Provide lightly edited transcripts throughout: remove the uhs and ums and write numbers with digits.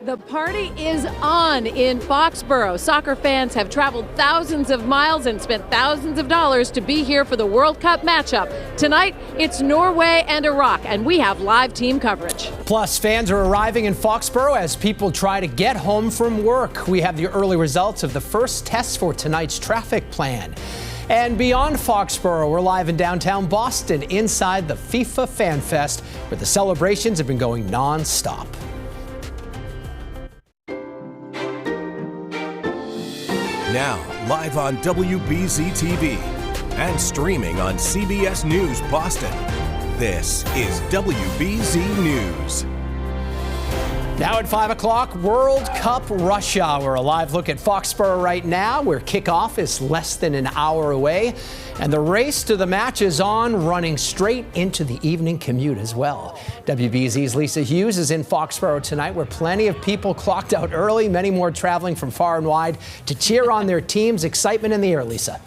The party is on in Foxboro. Soccer fans have traveled thousands of miles and spent thousands of dollars to be here for the World Cup matchup. Tonight, it's Norway and Iraq, and we have live team coverage. Plus, fans are arriving in Foxboro as people try to get home from work. We have the early results of the first tests for tonight's traffic plan. And beyond Foxboro, we're live in downtown Boston inside the FIFA Fan Fest, where the celebrations have been going non-stop. Now, live on WBZ-TV and streaming on CBS News Boston, this is WBZ News. Now at 5 o'clock, World Cup rush hour. A live look at Foxboro right now, where kickoff is less than an hour away. And the race to the match is on, running straight into the evening commute as well. WBZ's Lisa Hughes is in Foxboro tonight, where plenty of people clocked out early, many more traveling from far and wide to cheer on their teams. Excitement in the air, Lisa.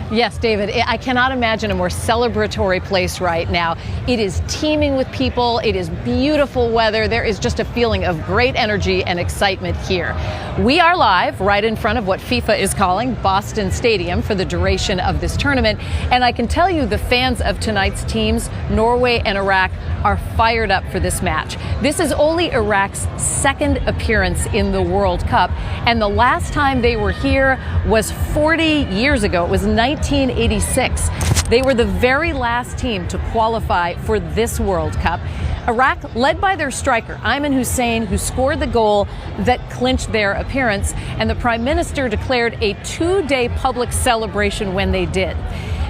Yes, David, I cannot imagine a more celebratory place right now. It is teeming with people. It is beautiful weather. There is just a feeling of great energy and excitement here. We are live right in front of what FIFA is calling Boston Stadium for the duration of this tournament. And I can tell you the fans of tonight's teams, Norway and Iraq, are fired up for this match. This is only Iraq's second appearance in the World Cup. And the last time they were here was 40 years ago. It was 1986. They were the very last team to qualify for this World Cup. Iraq, led by their striker, Ayman Hussein, who scored the goal that clinched their appearance, and the Prime Minister declared a 2-day public celebration when they did.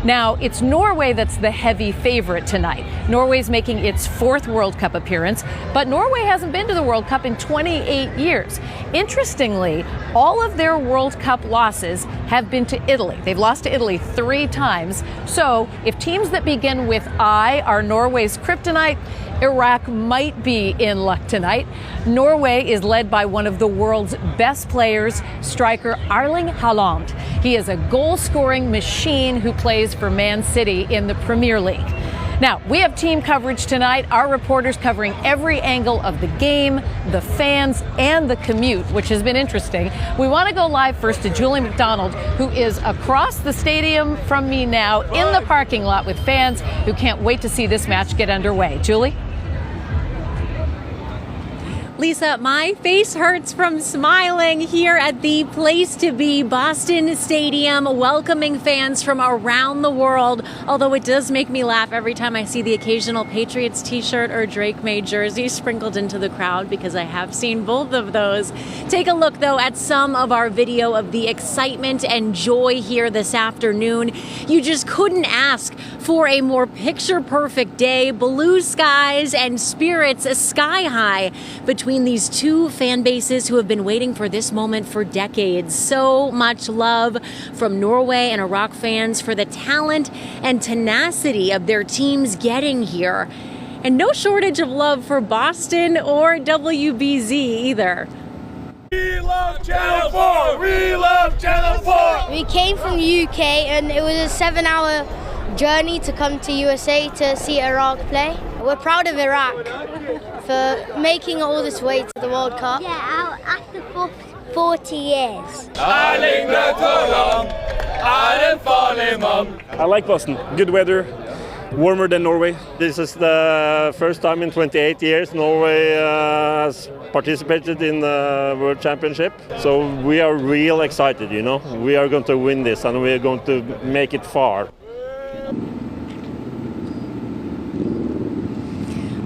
Now, it's Norway that's the heavy favorite tonight. Norway's making its fourth World Cup appearance, but Norway hasn't been to the World Cup in 28 years. Interestingly, all of their World Cup losses have been to Italy. They've lost to Italy 3 times. So if teams that begin with I are Norway's kryptonite, Iraq might be in luck tonight. Norway is led by one of the world's best players, striker Erling Haaland. He is a goal-scoring machine who plays for Man City in the Premier League. Now, we have team coverage tonight. Our reporters covering every angle of the game, the fans, and the commute, which has been interesting. We want to go live first to Julie McDonald, who is across the stadium from me now in the parking lot with fans who can't wait to see this match get underway. Julie? Lisa, my face hurts from smiling here at the place to be, Boston Stadium, welcoming fans from around the world. Although it does make me laugh every time I see the occasional Patriots t-shirt or Drake-made jersey sprinkled into the crowd, because I have seen both of those. Take a look, though, at some of our video of the excitement and joy here this afternoon. You just couldn't ask for a more picture-perfect day. Blue skies and spirits sky high between these two fan bases who have been waiting for this moment for decades. So much love from Norway and Iraq fans for the talent and tenacity of their teams getting here. And no shortage of love for Boston or WBZ either. We love Channel 4! We love Channel 4! We came from the UK and it was a 7-hour journey to come to USA to see Iraq play. We're proud of Iraq for making all this way to the World Cup. Yeah, after 40 years. I like Boston. Good weather, warmer than Norway. This is the first time in 28 years Norway has participated in the World Championship. So we are real excited, you know. We are going to win this and we are going to make it far.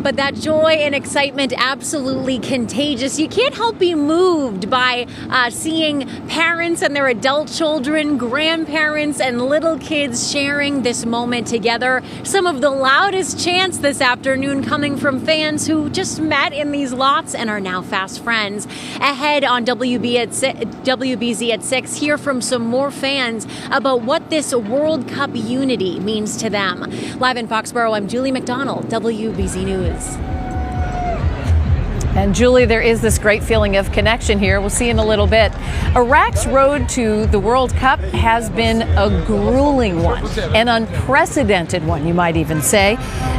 But that joy and excitement absolutely contagious. You can't help be moved by seeing parents and their adult children, grandparents and little kids sharing this moment together. Some of the loudest chants this afternoon coming from fans who just met in these lots and are now fast friends. Ahead on WBZ at 6, hear from some more fans about what this World Cup unity means to them. Live in Foxboro, I'm Julie McDonald, WBZ News. And Julie, there is this great feeling of connection here. We'll see in a little bit. Iraq's road to the World Cup has been a grueling one, an unprecedented one, you might even say.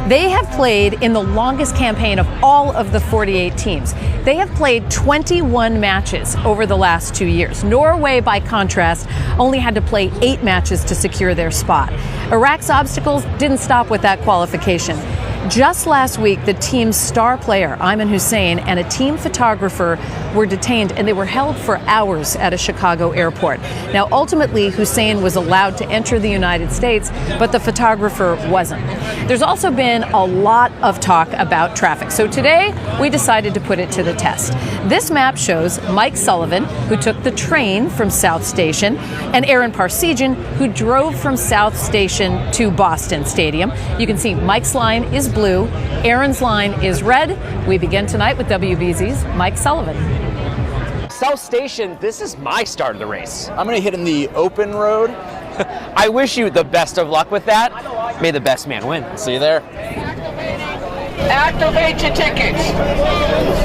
They have played in the longest campaign of all of the 48 teams. They have played 21 matches over the last 2 years. Norway, by contrast, only had to play 8 matches to secure their spot. Iraq's obstacles didn't stop with that qualification. Just last week, the team's star player, Ayman Hussein, and a team photographer were detained, and they were held for hours at a Chicago airport. Now, ultimately, Hussein was allowed to enter the United States, but the photographer wasn't. There's also been a lot of talk about traffic. So today, we decided to put it to the test. This map shows Mike Sullivan, who took the train from South Station, and Aaron Parsegian, who drove from South Station to Boston Stadium. You can see Mike's line is blue, Aaron's line is red. We begin tonight with WBZ's Mike Sullivan. South Station, this is my start of the race. I'm going to hit in the open road. I wish you the best of luck with that. May the best man win. See you there. Activate your tickets.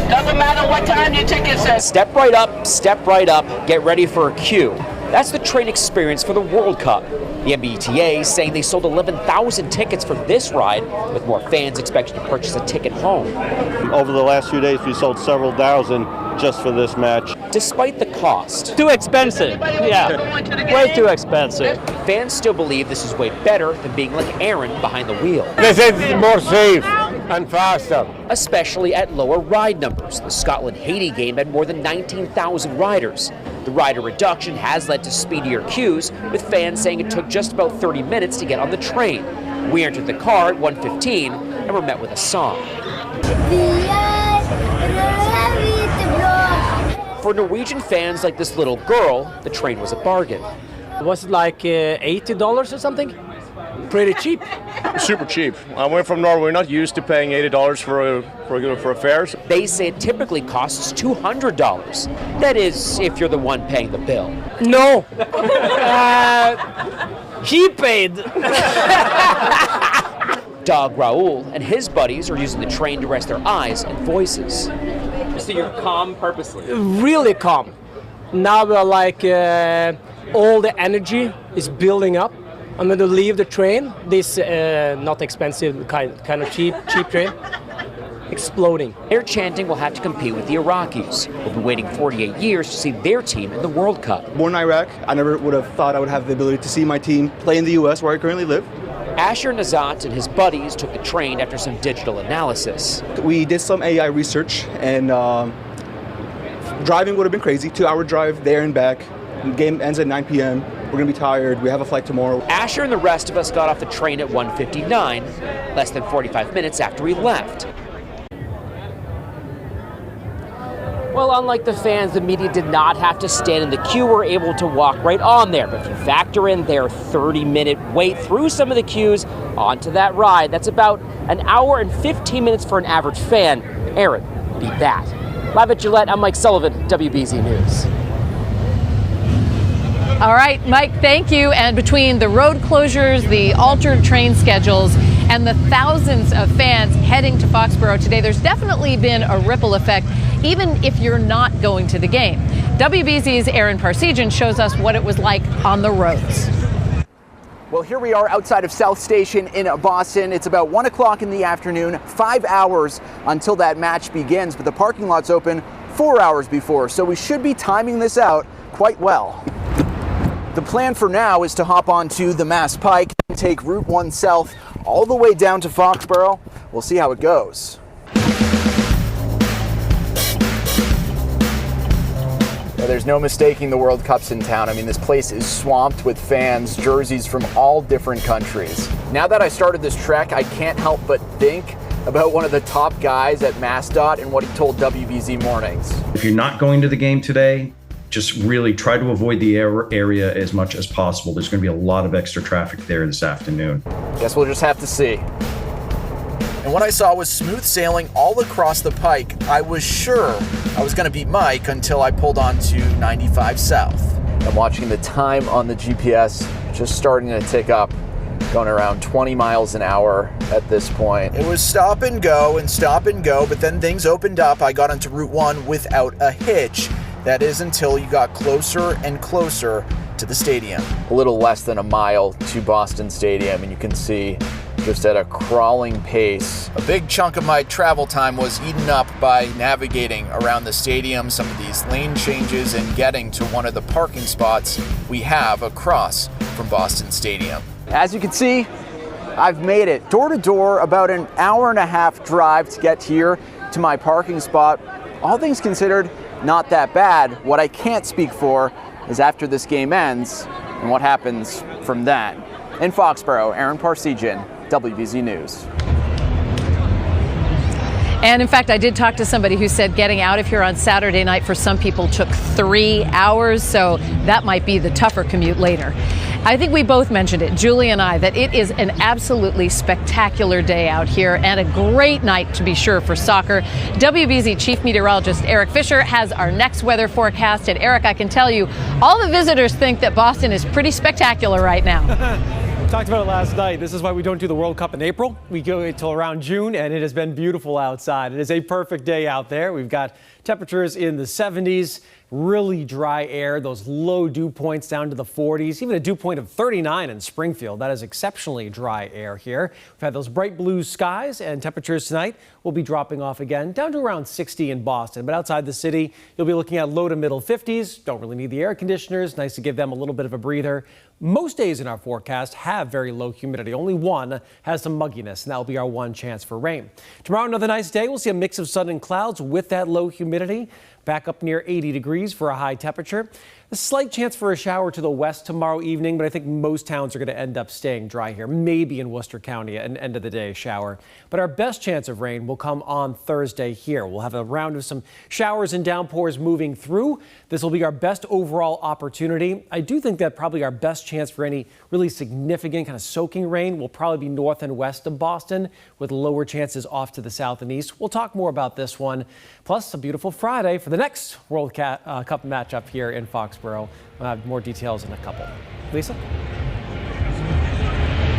Doesn't matter what time your ticket says. Step right up, get ready for a queue. That's the train experience for the World Cup. The MBTA is saying they sold 11,000 tickets for this ride, with more fans expected to purchase a ticket home. Over the last few days, we sold several thousand just for this match. Despite the cost. Too expensive. Yeah, way too expensive. Fans still believe this is way better than being like Aaron behind the wheel. This is more safe and faster. Especially at lower ride numbers. The Scotland-Haiti game had more than 19,000 riders. The rider reduction has led to speedier queues, with fans saying it took just about 30 minutes to get on the train. We entered the car at 1:15 and were met with a song. For Norwegian fans like this little girl, the train was a bargain. Was it like $80 or something? Pretty cheap. Super cheap. We're from Norway. We're not used to paying $80 for fares. They say it typically costs $200. That is, if you're the one paying the bill. No. He paid. Dog Raul and his buddies are using the train to rest their eyes and voices. So you're calm purposely? Really calm. Now we're like, all the energy is building up. I'm going to leave the train, this not expensive, kind of cheap train, exploding. Their chanting will have to compete with the Iraqis, who've been waiting 48 years to see their team in the World Cup. Born in Iraq, I never would have thought I would have the ability to see my team play in the U.S., where I currently live. Asher Nazat and his buddies took the train after some digital analysis. We did some AI research, and driving would have been crazy. 2-hour drive there and back. The game ends at 9 p.m. We're going to be tired. We have a flight tomorrow. Asher and the rest of us got off the train at 1:59, less than 45 minutes after we left. Well, unlike the fans, the media did not have to stand in the queue. We were able to walk right on there. But if you factor in their 30-minute wait through some of the queues onto that ride, that's about an hour and 15 minutes for an average fan. Aaron, beat that. Live at Gillette, I'm Mike Sullivan, WBZ News. All right, Mike, thank you. And between the road closures, the altered train schedules, and the thousands of fans heading to Foxboro today, there's definitely been a ripple effect, even if you're not going to the game. WBZ's Aaron Parsegian shows us what it was like on the roads. Well, here we are outside of South Station in Boston. It's about 1 o'clock in the afternoon, 5 hours until that match begins, but the parking lot's open 4 hours before, so we should be timing this out quite well. The plan for now is to hop onto the Mass Pike and take Route 1 South all the way down to Foxboro. We'll see how it goes. Well, there's no mistaking the World Cup's in town. I mean, this place is swamped with fans, jerseys from all different countries. Now that I started this trek, I can't help but think about one of the top guys at MassDOT and what he told WBZ Mornings. If you're not going to the game today, just really try to avoid the area as much as possible. There's going to be a lot of extra traffic there this afternoon. Guess we'll just have to see. And what I saw was smooth sailing all across the Pike. I was sure I was going to beat Mike until I pulled onto 95 South. I'm watching the time on the GPS just starting to tick up. going around 20 miles an hour at this point. It was stop and go, but then things opened up. I got onto Route 1 without a hitch. That is until you got closer and closer to the stadium. A little less than a mile to Boston Stadium, and you can see just at a crawling pace. A big chunk of my travel time was eaten up by navigating around the stadium, some of these lane changes, and getting to one of the parking spots we have across from Boston Stadium. As you can see, I've made it door to door, about an hour and a half drive to get here to my parking spot. All things considered, not that bad. What I can't speak for is after this game ends and what happens from that. In Foxboro, Aaron Parsegian, WBZ News. And in fact, I did talk to somebody who said getting out of here on Saturday night for some people took 3 hours, so that might be the tougher commute later. I think we both mentioned it, Julie and I, that it is an absolutely spectacular day out here and a great night to be sure for soccer. WBZ Chief Meteorologist Eric Fisher has our next weather forecast. And Eric, I can tell you, all the visitors think that Boston is pretty spectacular right now. Talked about it last night. This is why we don't do the World Cup in April. We go until around June, and it has been beautiful outside. It is a perfect day out there. We've got temperatures in the 70s, really dry air, those low dew points down to the 40s, even a dew point of 39 in Springfield. That is exceptionally dry air here. We've had those bright blue skies, and temperatures tonight will be dropping off again down to around 60 in Boston. But outside the city, you'll be looking at low to middle 50s. Don't really need the air conditioners. Nice to give them a little bit of a breather. Most days in our forecast have very low humidity. Only one has some mugginess, and that will be our one chance for rain. Tomorrow, another nice day. We'll see a mix of sun and clouds with that low humidity. Back up near 80 degrees for a high temperature. A slight chance for a shower to the west tomorrow evening, but I think most towns are going to end up staying dry here. Maybe in Worcester County, an end of the day shower. But our best chance of rain will come on Thursday here. We'll have a round of some showers and downpours moving through. This will be our best overall opportunity. I do think that probably our best chance for any really significant kind of soaking rain will probably be north and west of Boston, with lower chances off to the south and east. We'll talk more about this one, plus a beautiful Friday for the next World Cup matchup here in Foxborough. We'll have more details in a couple. Lisa?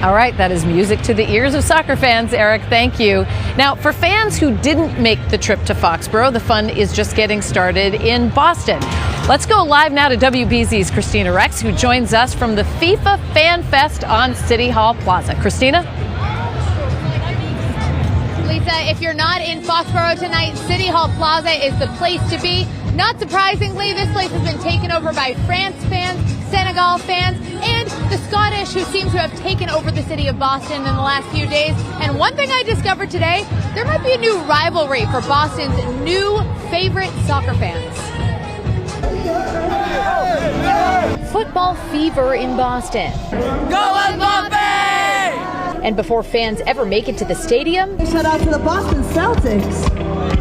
All right, that is music to the ears of soccer fans, Eric. Thank you. Now, for fans who didn't make the trip to Foxborough, the fun is just getting started in Boston. Let's go live now to WBZ's Christina Rex, who joins us from the FIFA Fan Fest on City Hall Plaza. Christina? Lisa, if you're not in Foxborough tonight, City Hall Plaza is the place to be. Not surprisingly, this place has been taken over by France fans, Senegal fans, and the Scottish, who seem to have taken over the city of Boston in the last few days. And one thing I discovered today, there might be a new rivalry for Boston's new favorite soccer fans. Football fever in Boston. Go Mbappe! And before fans ever make it to the stadium, shout out to the Boston Celtics.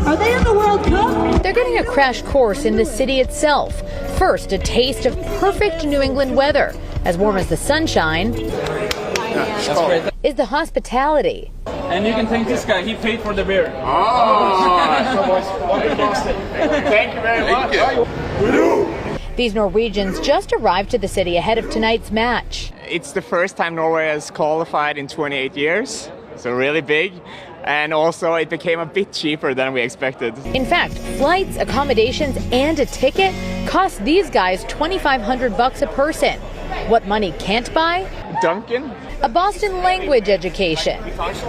Are they in the World Cup? They're getting a crash course in the city itself. First, a taste of perfect New England weather, as warm as the sunshine is the hospitality. And you can thank this guy, he paid for the beer. Thank you very much. These Norwegians just arrived to the city ahead of tonight's match. It's the first time Norway has qualified in 28 years, so really big. And also it became a bit cheaper than we expected. In fact, flights, accommodations, and a ticket cost these guys $2,500 a person. What money can't buy? Dunkin'. A Boston language education.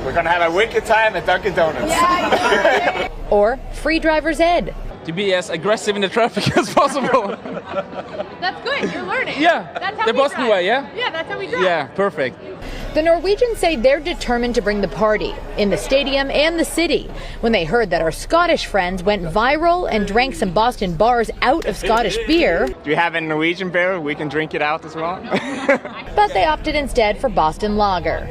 We're gonna have a wicked time at Dunkin' Donuts. Yeah. Or free driver's ed. To be as aggressive in the traffic as possible. That's good, you're learning. Yeah, that's how the we Boston drive. way, yeah? Yeah, that's how we drive. Yeah, perfect. The Norwegians say they're determined to bring the party in the stadium and the city when they heard that our Scottish friends went viral and drank some Boston bars out of Scottish beer. Do you have a Norwegian beer? We can drink it out as well. But they opted instead for Boston Lager.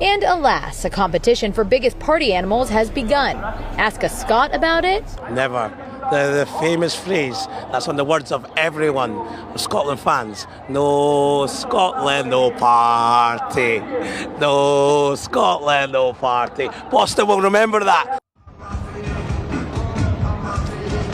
And alas, a competition for biggest party animals has begun. Ask a Scot about it. Never. The famous phrase that's on the words of everyone, Scotland fans. No Scotland, no party. No Scotland, no party. Boston will remember that.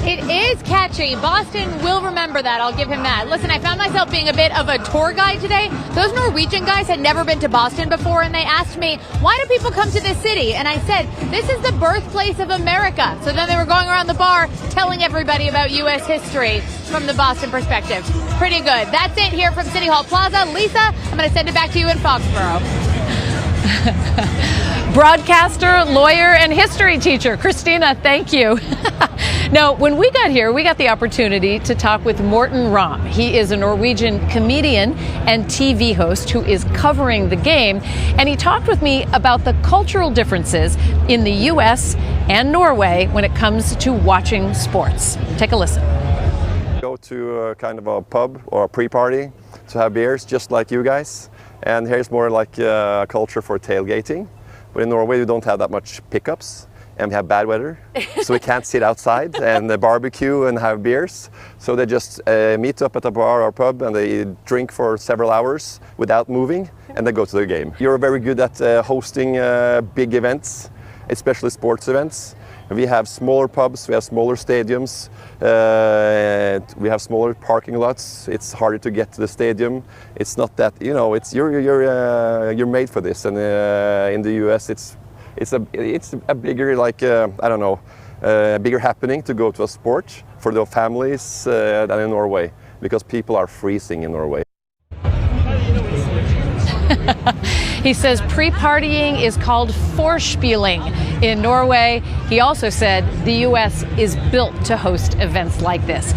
It is catchy. Boston will remember that. I'll give him that. Listen, I found myself being a bit of a tour guide today. Those Norwegian guys had never been to Boston before, and they asked me, why do people come to this city? And I said, this is the birthplace of America. So then they were going around the bar telling everybody about U.S. history from the Boston perspective. Pretty good. That's it here from City Hall Plaza. Lisa, I'm going to send it back to you in Foxborough. Broadcaster, lawyer, and history teacher. Christina, thank you. Now, when we got here, we got the opportunity to talk with Morten Ramm. He is a Norwegian comedian and TV host who is covering the game. And he talked with me about the cultural differences in the U.S. and Norway when it comes to watching sports. Take a listen. Go to kind of a pub or a pre-party to have beers, just like you guys. And here's more like a culture for tailgating. But in Norway, we don't have that much pickups, and we have bad weather, so we can't sit outside and barbecue and have beers. So they just meet up at a bar or pub, and they drink for several hours without moving, and they go to the game. You're very good at hosting big events, especially sports events. We have smaller pubs, we have smaller stadiums, we have smaller parking lots. It's harder to get to the stadium. It's not that, you know, it's you're made for this. And in the US, it's a bigger, like I don't know, bigger happening to go to a sport for the families than in Norway, because people are freezing in Norway. He says pre-partying is called vorspieling in Norway. He also said the U.S. is built to host events like this.